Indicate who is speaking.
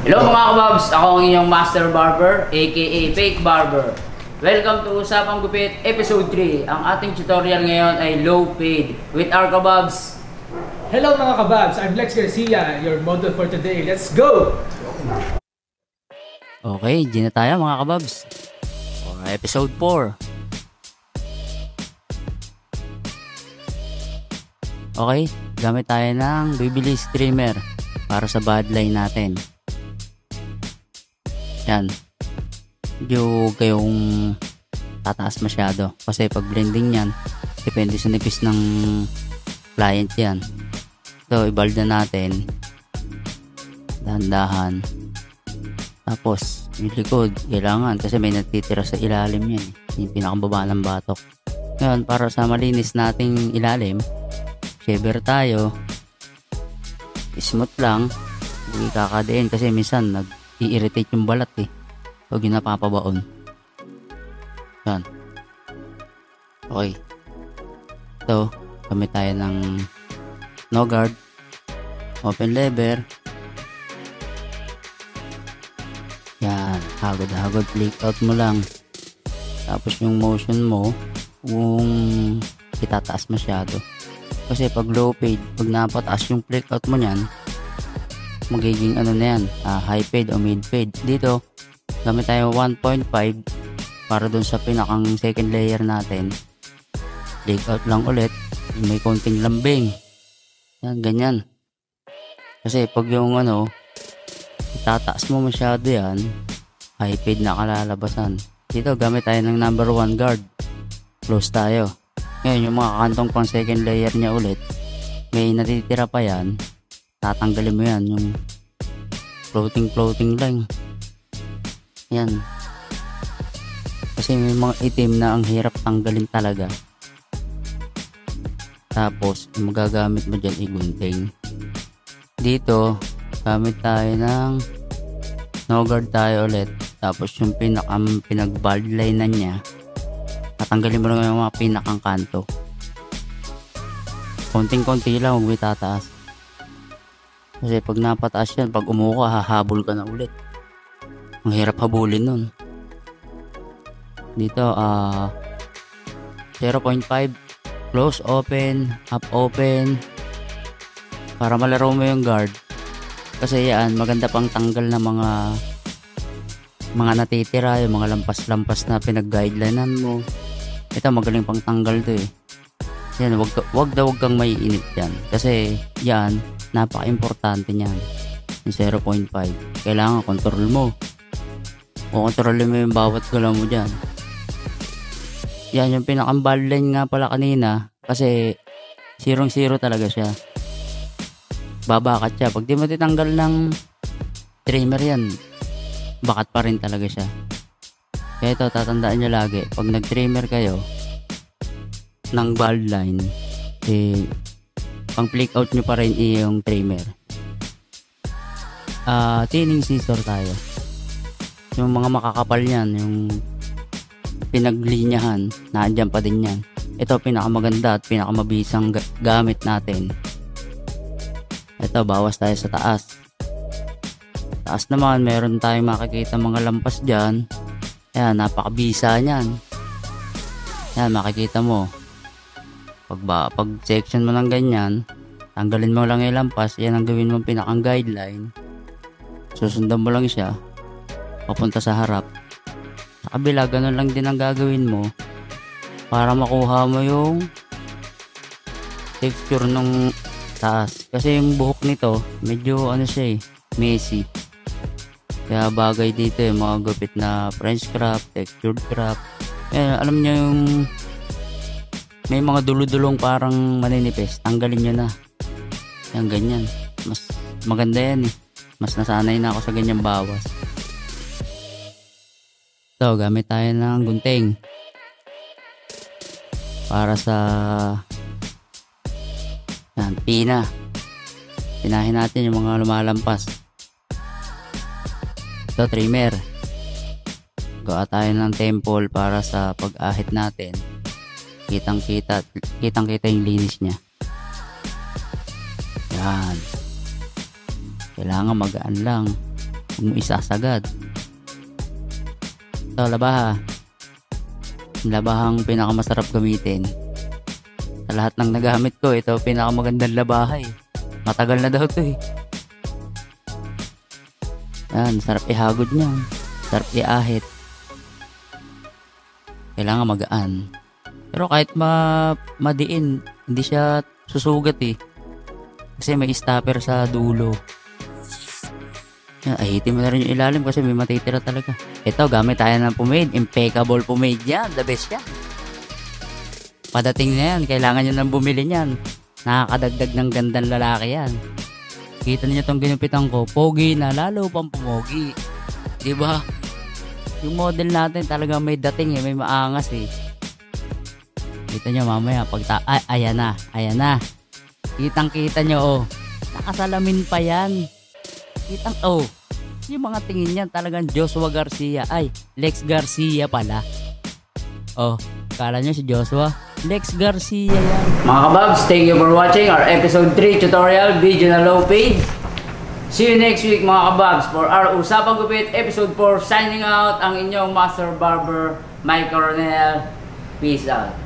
Speaker 1: Hello mga kababs! Ako ang inyong Master Barber, aka Fake Barber. Welcome to Usapang Gupit Episode 3. Ang ating tutorial ngayon ay low fade with our kababs.
Speaker 2: Hello mga kababs! I'm Lex Garcia, your model for today. Let's go!
Speaker 1: Okay, di na tayo mga kababs. Episode 4. Okay, gamit tayo ng Babyliss trimmer para sa badline natin. Yan. Medyo kayong tataas masyado. Kasi pag blending yan, depende sa nipis ng client yan. So, ibald na natin. Dahan-dahan. Tapos, yung likod, kailangan kasi may natitira sa ilalim yan. Yung pinakababa ng batok. Ngayon, para sa malinis nating ilalim, shaver tayo. Smooth lang. Hindi kakadain kasi minsan nag-i-irritate yung balat eh. Pag yung napapabaon. Yan. Okay. So, gamit tayo ng no guard, open lever. Yan. Hagod-hagod. Flick out mo lang. Tapos yung motion mo, kung itataas masyado. Kasi pag low fade, pag napataas yung flick out mo nyan, magiging ano na yan, high fade o mid fade. Dito, gamit tayo 1.5 para dun sa pinakang second layer natin. Flick out lang ulit, may konting lambing. Yan, ganyan. Kasi pag yung ano, itataas mo masyado yan, high fade na kalalabasan. Dito, gamit tayo ng number 1 guard. Close tayo. Ngayon, yung mga kantong pang second layer niya ulit, may natitira pa yan, tatanggalin mo yan, yung floating lang. Yan. Kasi may mga itim na ang hirap tanggalin talaga. Tapos, yung magagamit mo dyan, igunting. Dito, gamit tayo ng no guard tayo ulit. Tapos, yung pinag-bald line na niya, tatanggalin mo lang yung mga pinakang kanto. Konting-konti lang, huwag may tataas. Kasi pag napataas yan, pag umuha, hahabol ka na ulit. Ang hirap habulin nun. Dito, 0.5, close, open, up, open. Para malaro mo yung guard. Kasi yan, maganda pang tanggal na mga natitira, yung mga lampas-lampas na pinag-guidelinean mo. Ito, magaling pang tanggal to eh. Yan, wag kang maiinip yan. Kasi yan, napaka-importante niyan. Yung 0.5. Kailangan control mo. O kontrolin mo yung bawat galaw mo dyan. Yan, yung pinakang-bald line nga pala kanina. Kasi 0-0 talaga siya. Babakat siya. Pag di mo titanggal ng trimmer yan, bakat pa rin talaga siya. Kaya ito, tatandaan nyo lagi, pag nag-trimmer kayo ng bald line, pang flick out nyo pa rin yung trimmer. Thinning scissor tayo. Yung mga makakapal yan, yung pinaglinyahan, naandyan pa din yan. Ito, pinakamaganda at pinakamabisang gamit natin. Ito, bawas tayo sa taas. Taas naman, meron tayong makikita mga lampas dyan. Ayan, napakabisa niyan. Ayan, makikita mo. Pag section mo ng ganyan, tanggalin mo lang yung lampas. Yan ang gawin mo pinakang guideline. Susundan mo lang siya. Papunta sa harap. Sa kabila, ganun lang din ang gagawin mo. Para makuha mo yung texture ng taas. Kasi yung buhok nito, medyo ano siya eh, messy. Kaya bagay dito yung mga gupit na French craft, textured craft. Alam nyo yung may mga dulo-dulong parang maninipis. Tanggalin nyo na. Yan, ganyan. Mas maganda yan eh. Mas nasanay na ako sa ganyang bawas. So, gamit tayo ng gunting. Para sa yan, pina. Pinahin natin yung mga lumalampas. Ito, trimmer. Gawa tayo ng temple para sa pag-ahit natin. Kitang-kita yung linis niya. Yan. Kailangan magaan lang. Huwag mo isasagad. Ito, labaha. Yung labahang pinakamasarap gamitin. Sa lahat ng nagamit ko, ito pinakamagandang labaha eh. Matagal na daw to eh. Yan, sarap ihagod niyan. Sarap iahit. Kailangan magaan. Pero kahit madiin, hindi siya susugat eh. Kasi may stopper sa dulo. Yan, ahitin mo na rin yung ilalim kasi may matitira talaga. Ito, gamit tayo ng pomade. Impeccable pomade yan. The best yan. Padating na yan. Kailangan nyo nang bumili niyan. Nakakadagdag ng gandang lalaki yan. Kita niyo itong ginupitan ko. Pogi na, lalo pang pumogi. Diba? Yung model natin talaga may dating eh. May maangas eh. Kita nyo mamaya. Ayan na. Ayan na. Kitang-kita nyo oh. Nakasalamin pa yan. Yung mga tingin yan talagang Joshua Garcia. Ay, Lex Garcia pala. Oh, kala nyo si Joshua? Lex Garcia yan. Mga kababs, thank you for watching our episode 3 tutorial video na low paid. See you next week mga kababs for our Usapang Gupit episode 4. Signing out ang inyong Master Barber, Mike Coronel. Peace out.